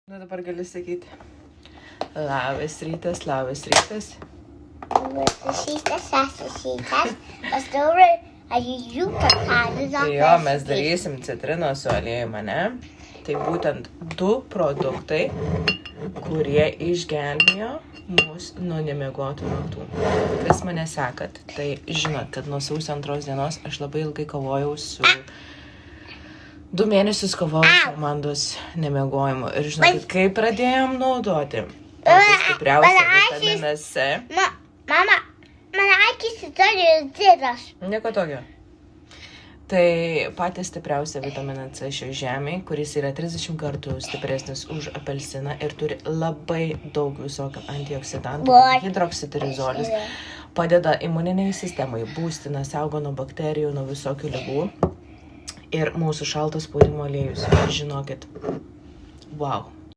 Nu, dabar gali sakyti. Labas rytas, labas rytas. Labas rytas. Pastorai, ar jų pakalį Jo, mes darysim citrinos su aliejum, ne? Tai būtent 2 produktai, kurie išgelbėjo mus nuo nemiegotų naktų. Kas mane sekat, tai žinot, kad nuo sausio 2 dienos aš labai ilgai kovojau su... 2 mėnesius kovojau su Amandos nemiegojimu. Ir žinokit, kai pradėjom naudoti stipriausią vitaminą C. Mama, man akis turi dziras. Nieko tokio. Tai patys stipriausia vitaminą C šio žemėje, kuris yra 30 kartų stipresnis už apelsiną ir turi labai daug visokių antioksidantų, hidroksitirizolis, padeda imuniniai sistemai, būstina, saugo nuo bakterijų, nuo visokių ligų. Ir mūsų šaltas spaudimo aliejus, žinokit, wow.